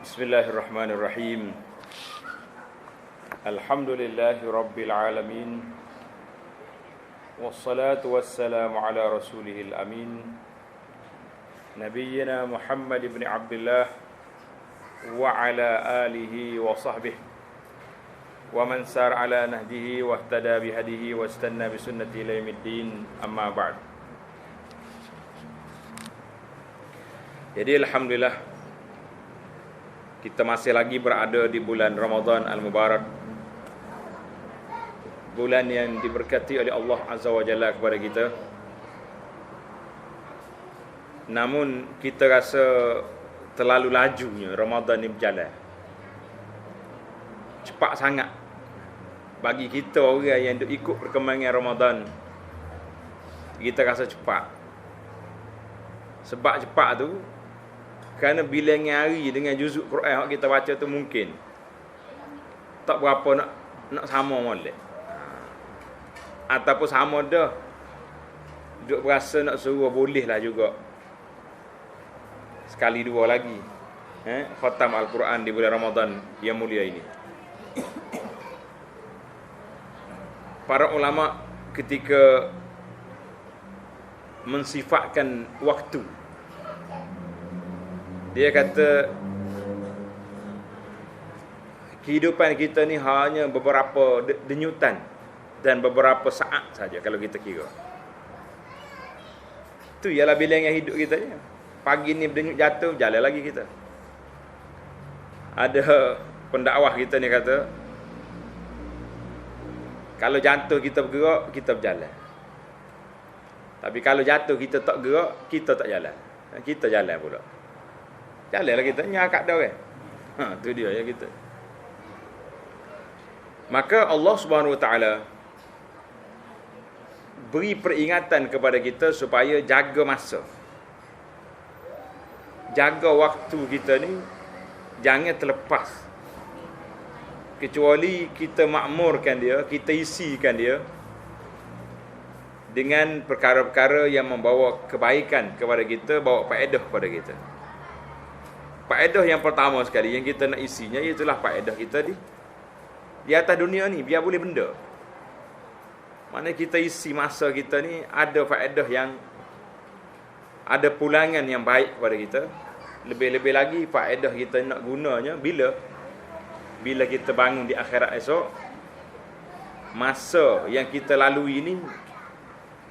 Bismillahirrahmanirrahim. Alhamdulillahi Rabbil Alamin. Wassalatu wassalamu ala rasulihil amin, Nabiyyina Muhammad ibn Abdullah wa ala alihi wa sahbihi wa man sar ala nahjihi wa ihtada bihadihi wa istanna bisunnati ila yaumiddin, amma ba'd. Jadi alhamdulillah, kita masih lagi berada di bulan Ramadan Al-Mubarak, bulan yang diberkati oleh Allah Azza wa Jalla kepada kita. Namun kita rasa terlalu lajunya Ramadan ni berjalan, cepat sangat. Bagi kita orang yang duk ikut perkembangan Ramadan, kita rasa cepat. Sebab cepat tu kerana bilangan hari dengan juzuk Quran yang kita baca tu mungkin tak berapa nak sama molek. Ataupun sama dah, duk berasa nak suruh boleh lah juga sekali dua lagi khatam Al-Quran di bulan Ramadan yang mulia ini. Para ulama ketika mensifatkan waktu, dia kata kehidupan kita ni hanya beberapa denyutan dan beberapa saat saja kalau kita kira. Itu ialah bilangan hidup kita ni. Pagi ni berdenyut jatuh, jalan lagi kita. Ada pendakwah kita ni kata, kalau jatuh kita bergerak, kita berjalan. Tapi kalau jatuh kita tak gerak, kita tak jalan. Kita jalan pula. Jalanlah kita, nyakak dah kan. Tu dia ya kita. Maka Allah Subhanahu Wa Taala beri peringatan kepada kita supaya jaga masa. Jaga waktu kita ni jangan terlepas. Kecuali kita makmurkan dia, kita isikan dia dengan perkara-perkara yang membawa kebaikan kepada kita, bawa faedah kepada kita. Faedah yang pertama sekali yang kita nak isinya, iaitulah faedah kita di atas dunia ni, biar boleh benda. Mana kita isi masa kita ni ada faedah yang ada pulangan yang baik kepada kita. Lebih-lebih lagi faedah kita nak gunanya bila kita bangun di akhirat esok. Masa yang kita lalui ini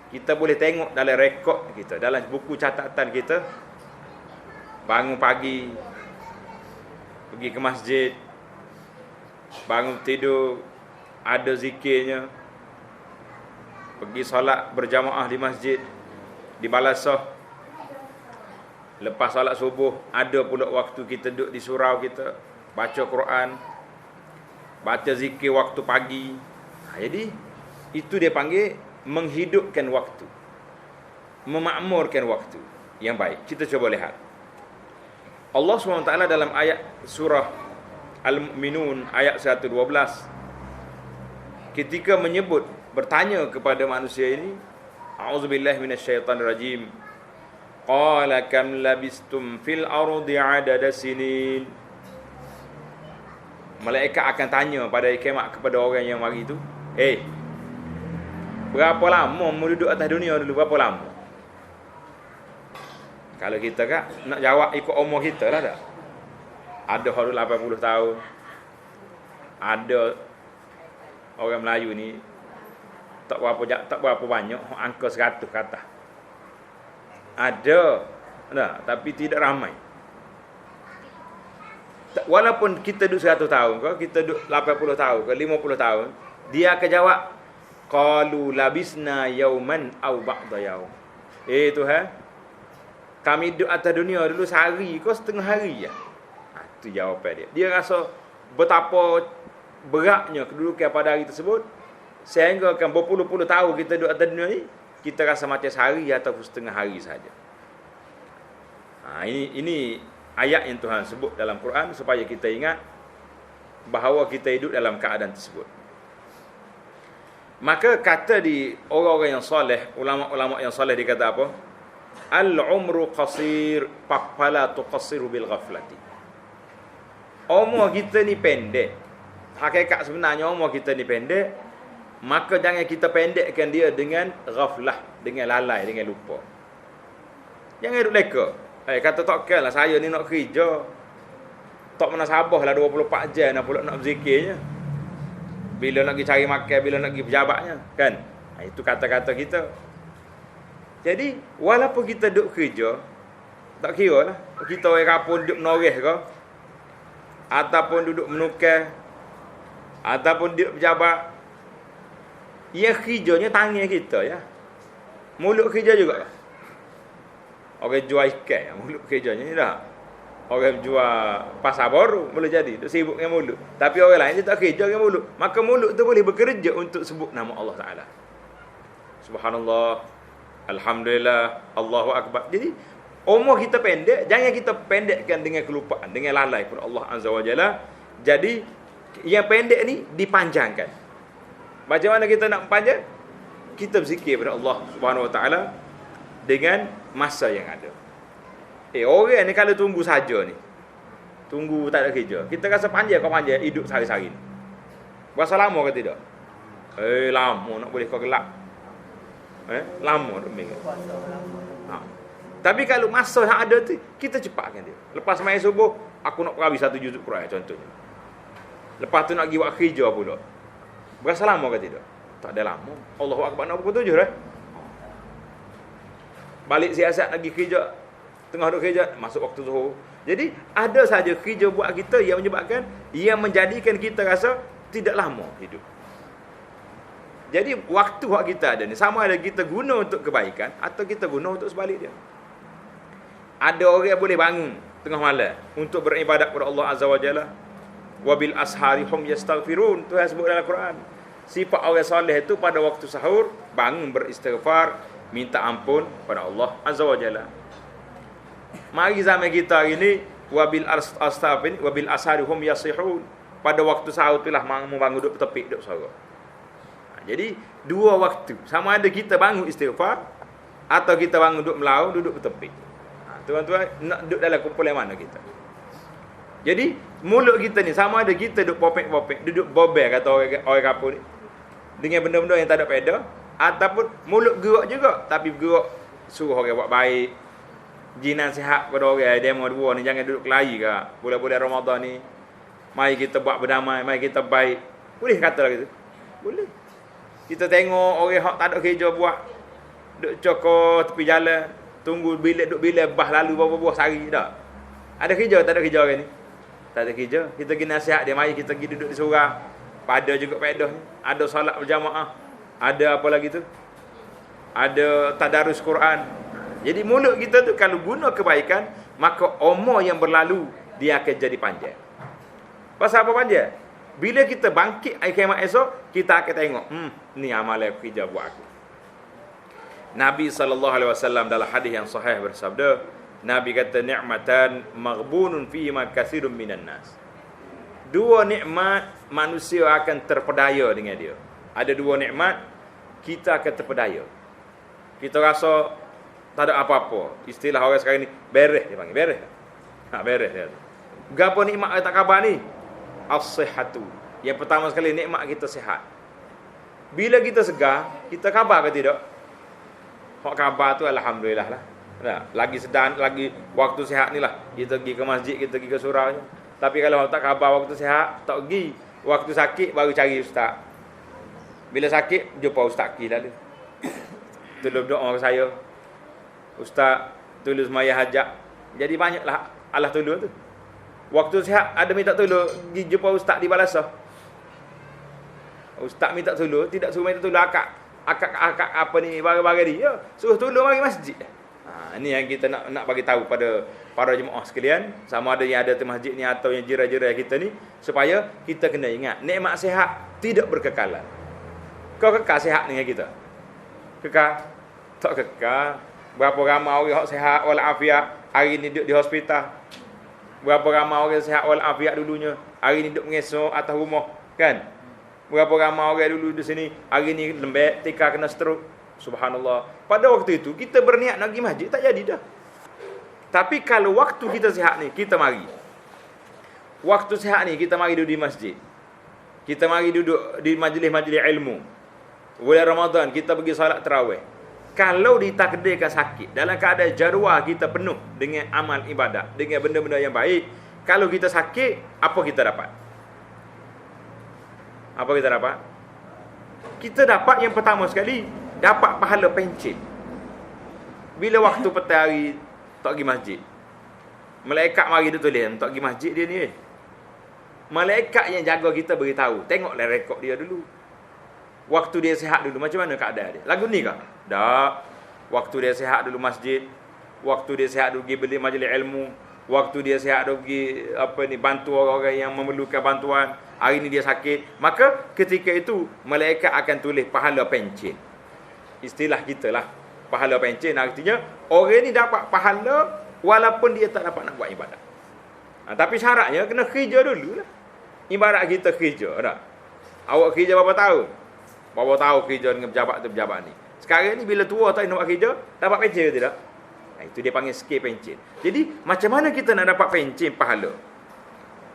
kita boleh tengok dalam rekod kita, dalam buku catatan kita. Bangun pagi, pergi ke masjid, bangun tidur, ada zikirnya, pergi solat berjamaah di masjid, di balasah. Lepas solat subuh, ada pula waktu kita duduk di surau kita, baca Quran, baca zikir waktu pagi. Jadi, itu dia panggil menghidupkan waktu, memakmurkan waktu yang baik. Kita cuba lihat. Allah SWT dalam ayat surah Al-Mu'minun ayat 112, ketika menyebut, bertanya kepada manusia ini, a'udzubillahi minasyaitanirrajim, qala kam labistum fil ardi adada sinin. Malaikat akan tanya pada kiamat kepada orang yang mari itu, berapa lama mu duduk atas dunia dulu, berapa lama? Kalau kita kan nak jawab ikut umur kita lah tak? Ada orang 80 tahun. Ada orang Melayu ni tak berapa banyak, angka 100 kata. Ada. Nah, tapi tidak ramai. Walaupun kita duduk 100 tahun ke, kita duduk 80 tahun ke, 50 tahun, dia akan jawab, qalu labisna yauman aw ba'da yaum. Tuhan, kami duduk atas dunia dulu sehari ke setengah hari je. Itu jawapan dia. Dia rasa betapa beratnya kedudukan pada hari tersebut, sehingga akan berpuluh-puluh tahun kita duduk atas dunia ni, kita rasa macam sehari ataupun setengah hari saja. Ini ayat yang Tuhan sebut dalam Quran supaya kita ingat bahawa kita hidup dalam keadaan tersebut. Maka kata di orang-orang yang soleh, ulama-ulama yang soleh, dia kata apa? Al-umru qasir fala tuqassiru bil ghaflati. umur kita ni pendek. Hakikat sebenarnya umur kita ni pendek. Maka jangan kita pendekkan dia dengan ghaflah, dengan lalai, dengan lupa. Jangan duduk leka. Kata tak lah saya ni nak kerja. Tak pernah sabar lah 24 jam nak pula nak berzikirnya. Bila nak pergi cari makan, bila nak pergi pejabatnya, kan? Itu kata-kata kita. Jadi, walaupun kita duduk kerja, tak kira lah. Kita orang kapun duduk menoreh ke, ataupun duduk menukar, ataupun duduk pejabat, ia kerjanya tangan kita, ya. Mulut kerja juga. Orang jual ikan, mulut kerjanya ni dah. Orang jual pasar baru, boleh jadi. Duk sibuk dengan mulut. Tapi orang lain dia tak kerja dengan mulut. Maka mulut tu boleh bekerja untuk sebut nama Allah Ta'ala. Subhanallah. Alhamdulillah. Allahu Akbar. Jadi, umur kita pendek. Jangan kita pendekkan dengan kelupaan. Dengan lalai kepada Allah Azza wa Jalla. Jadi, yang pendek ni dipanjangkan. Macam mana kita nak panjang? Kita berzikir kepada Allah Subhanahu wa Ta'ala dengan masa yang ada. Orang ni kalau tunggu saja ni, tunggu tak ada kerja, kita rasa panjang kau panjang hidup sehari-hari ni. Berapa lama ke tidak? Lama nak boleh kau gelap. Lama nak minggu. Tapi kalau masa yang ada tu, kita cepatkan dia. Lepas main subuh, aku nak perawih 1 juzuk Quran contohnya. Lepas tu nak pergi buat kerja pula. Berapa lama ke tidak? Tak ada lama. Allahu Akbar nak pukul 7 dah. Balik siasat lagi kerja. Tengah duduk kerja, masuk waktu zuhur. Jadi, ada saja kerja buat kita yang menyebabkan, yang menjadikan kita rasa tidak lama hidup. Jadi, waktu hak kita ada ni, sama ada kita guna untuk kebaikan, atau kita guna untuk sebalik dia. Ada orang yang boleh bangun tengah malam, untuk beribadat kepada Allah Azza wa Jalla. Wabil ashari hum yastaghfirun. Tuhan sebut dalam Quran. Sifat orang soleh itu pada waktu sahur, bangun beristighfar, minta ampun pada Allah Azza wa Jalla. Mari zaman kita hari ni wabil astafin wabil asharihum yasihun. Pada waktu sahur itulah bangun duduk bertepik duduk suara. Jadi dua waktu. Sama ada kita bangun istighfar atau kita bangun duduk melaut, duduk bertepik. Tuan-tuan nak duduk dalam kumpulan mana kita? Jadi mulut kita ni sama ada kita duduk popek-popek, duduk bobel kata orang kapur ni, dengan benda-benda yang tak ada faedah, ataupun mulut gerak juga tapi gerak suruh orang buat baik. Jinan sihat kepada orang demo dua ni, jangan duduk kelahi ke bulan-bulan Ramadan ni. Mari kita buat berdamai, mari kita baik. Boleh kata gitu? Boleh. Kita tengok orang hak tak ada kerja buat, duk cokor tepi jalan, tunggu bilik duk bilik bah lalu berapa-berapa sehari dah. Ada kerja tak ada kerja orang ni? Tak ada kerja. Kita pergi nasihat dia, mari kita pergi duduk di surau. Pada juga faedah ni. Ada solat berjamaah. Ada apa lagi tu? Ada tadarus Quran. Jadi mulut kita tu kalau guna kebaikan, maka umur yang berlalu dia akan jadi panjang. Pasal apa panjang? Bila kita bangkit hari kiamat esok, kita akan tengok, ni amalan kerja buat aku. Nabi SAW dalam hadis yang sahih bersabda, Nabi kata, ni'matan maghbunun fihima katsirun minan nas. Dua nikmat manusia akan terpedaya dengan dia. Ada dua nikmat kita akan terpedaya. Kita rasa tak ada apa-apa. Istilah orang sekarang ni, beres dia panggil, beres. Beres dia. Gapo nikmat tak khabar ni? As-sihhatu. Yang pertama sekali nikmat kita sihat. Bila kita segar, kita khabar ke tidak? Hak khabar tu alhamdulillah lah. Nah, lagi sedang, lagi waktu sihat ni lah. Kita pergi ke masjid, kita pergi ke surau. Tapi kalau tak khabar waktu sihat, tak pergi. Waktu sakit baru cari ustaz. Bila sakit jumpa ustaz ki lalu. Tolong doa saya. Ustaz tolong semaya hajat. Jadi banyaklah Allah tolong tu. Waktu sihat ada minta tolong, pergi jumpa ustaz di Balasah. Ustaz minta tolong, tidak suruh minta tolong akak apa ni barang-barang ni. Ya, suruh tolong mari masjid. Ini yang kita nak bagi tahu pada para jemaah sekalian, sama ada yang ada di masjid ni atau yang jiran-jiran kita ni, supaya kita kena ingat nikmat sihat tidak berkekalan. Kau kekal sihat dengan kita? Kekal? Tak kekal. Berapa ramai orang yang sihat walafiat hari ni duduk di hospital. Berapa ramai orang sihat walafiat dulunya hari ni duduk mengesok atas rumah, kan? Berapa ramai orang dulu di sini hari ni lembek tika kena stroke. Subhanallah. Pada waktu itu kita berniat nak pergi masjid, tak jadi dah. Tapi kalau waktu kita sihat ni, kita mari. Waktu sihat ni kita mari duduk di masjid. Kita mari duduk di majlis-majlis ilmu. Bulan Ramadan kita pergi solat tarawih. Kalau ditakdirkan sakit, dalam keadaan jaruah kita penuh dengan amal ibadat, dengan benda-benda yang baik, kalau kita sakit, apa kita dapat? Apa kita dapat? Kita dapat yang pertama sekali, dapat pahala pencen. Bila waktu petang hari tak pergi masjid, malaikat mari dia tulis tak pergi masjid dia ni. Malaikat yang jaga kita beritahu, tengoklah rekod dia dulu. Waktu dia sihat dulu, macam mana keadaan dia? Lagu ni kah? Tak. Waktu dia sihat dulu masjid, waktu dia sihat dulu pergi beli majlis ilmu, waktu dia sihat dulu pergi bantu orang-orang yang memerlukan bantuan. Hari ni dia sakit, maka ketika itu malaikat akan tulis pahala pencen. Istilah kita lah, pahala pencen artinya orang ni dapat pahala walaupun dia tak dapat nak buat ibadat. Tapi syaratnya kena kerja dulu lah. Ibarat kita kerja tak? Awak kerja berapa tahun? Berapa tahun kerja dengan pejabat tu pejabat ni. Sekarang ni bila tua tak nak buat kerja, dapat pencen ke tidak? Itu dia panggil skill pencen. Jadi macam mana kita nak dapat pencen pahala?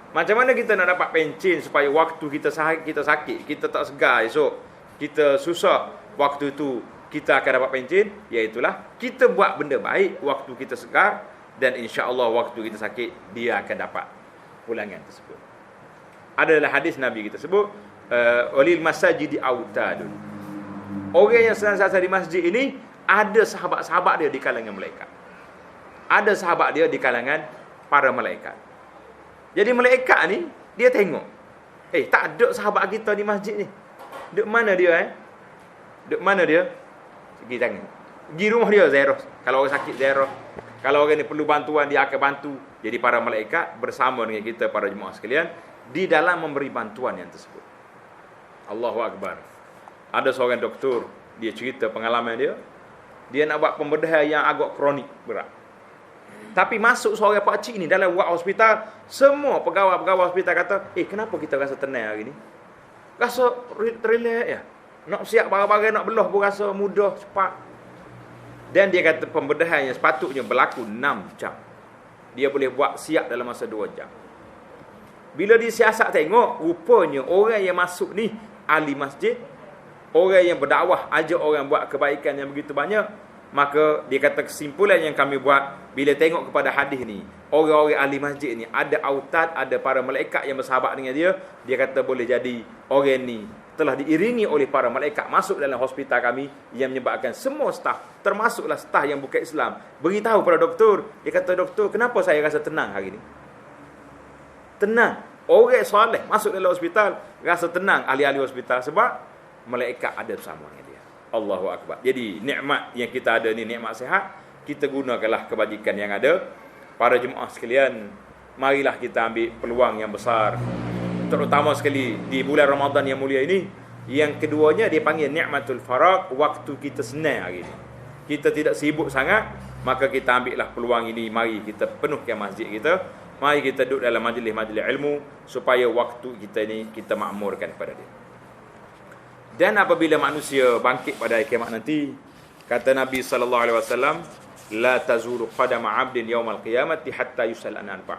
Macam mana kita nak dapat pencen supaya waktu kita sakit, kita tak segar esok, kita susah, waktu tu kita akan dapat pencen? Iaitulah kita buat benda baik waktu kita segar, dan insya-Allah waktu kita sakit dia akan dapat pulangan tersebut. Adalah hadis Nabi kita sebut, walil masajidi autadun. Orang yang senantiasa di masjid ini ada sahabat-sahabat dia di kalangan malaikat. Ada sahabat dia di kalangan para malaikat. Jadi malaikat ni dia tengok, tak ada sahabat kita di masjid ni. Duk mana dia Duk mana dia? Pergi tengok. Pergi rumah dia ziarah. Kalau orang sakit ziarah. Kalau orang ni perlu bantuan, dia akan bantu. Jadi para malaikat bersama dengan kita para jemaah sekalian di dalam memberi bantuan yang tersebut. Allahu Akbar. Ada seorang doktor, dia cerita pengalaman dia. Dia nak buat pembedahan yang agak kronik, berat. Tapi masuk seorang pakcik ni dalam ward hospital, semua pegawai-pegawai hospital kata, kenapa kita rasa tenang hari ni? Rasa relax ya. Nak siap barang-barang, nak belah pun rasa mudah, cepat. Dan dia kata pembedahan yang sepatutnya berlaku 6 jam, dia boleh buat siap dalam masa 2 jam. Bila disiasat tengok, rupanya orang yang masuk ni ahli masjid, orang yang berdakwah, ajak orang buat kebaikan yang begitu banyak. Maka dia kata kesimpulan yang kami buat bila tengok kepada hadis ni, orang-orang ahli masjid ni ada autad, ada para malaikat yang bersahabat dengan dia. Dia kata boleh jadi orang ni telah diiringi oleh para malaikat masuk dalam hospital kami, yang menyebabkan semua staf, termasuklah staf yang bukan Islam, beritahu pada doktor. Dia kata, doktor, kenapa saya rasa tenang hari ni? Tenang. Orang soleh masuk dalam hospital rasa tenang, ahli-ahli hospital, sebab malaikat ada bersama dengan dia. Allahu Akbar. Jadi nikmat yang kita ada ni, nikmat sihat, kita gunakanlah kebajikan yang ada. Para jemaah sekalian, marilah kita ambil peluang yang besar, terutama sekali di bulan Ramadan yang mulia ini. Yang keduanya dia panggil ni'matul faraq, waktu kita senang hari ini. Kita tidak sibuk sangat, maka kita ambillah peluang ini. Mari kita penuhkan masjid kita. Mari kita duduk dalam majlis-majlis ilmu, supaya waktu kita ni kita makmurkan kepada dia. Dan apabila manusia bangkit pada hari kiamat nanti, kata Nabi SAW, la tazuru qadama 'abdin yaumal qiyamati hatta yus'al an arba'.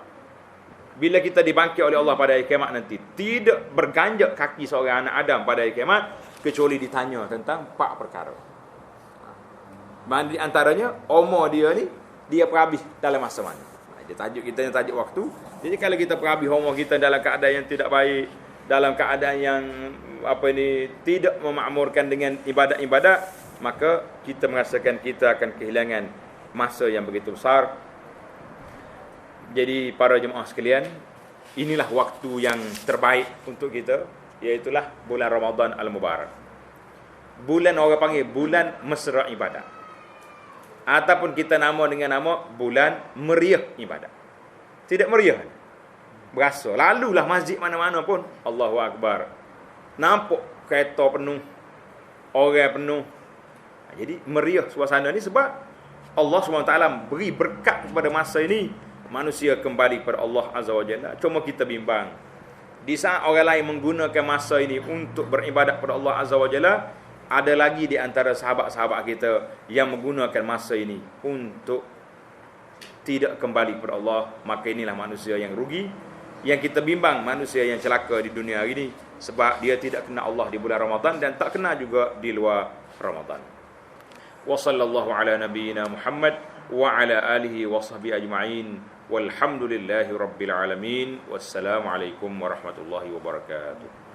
Bila kita dibangkit oleh Allah pada hari kiamat nanti, tidak berganjak kaki seorang anak Adam pada hari kiamat kecuali ditanya tentang 4 perkara. Di antaranya umur dia ni, dia perhabis dalam masa mana. Dia tajuk kita yang tajuk waktu. Jadi kalau kita perhabis umur kita dalam keadaan yang tidak baik, dalam keadaan yang tidak memakmurkan dengan ibadat-ibadat, maka kita merasakan kita akan kehilangan masa yang begitu besar. Jadi para jemaah sekalian, inilah waktu yang terbaik untuk kita, iaitulah bulan Ramadan Al-Mubarak. Bulan orang panggil bulan mesra ibadat, ataupun kita nama dengan nama bulan meriah ibadat. Tidak meriah, berasa lalulah masjid mana-mana pun Allahu Akbar, nampak kereta penuh, orang penuh. Jadi meriah suasana ni sebab Allah SWT beri berkat kepada masa ini. Manusia kembali kepada Allah Azza wa Jalla. Cuma kita bimbang, di saat orang lain menggunakan masa ini untuk beribadat kepada Allah Azza wa Jalla, ada lagi di antara sahabat-sahabat kita yang menggunakan masa ini untuk tidak kembali kepada Allah. Maka inilah manusia yang rugi. Yang kita bimbang manusia yang celaka di dunia ini sebab dia tidak kena Allah di bulan Ramadan dan tak kena juga di luar Ramadan. Wa sallallahu ala nabiyyina Muhammad wa ala alihi wa sahbihi ajma'in. Walhamdulillahi rabbil alamin. Wassalamualaikum warahmatullahi wabarakatuh.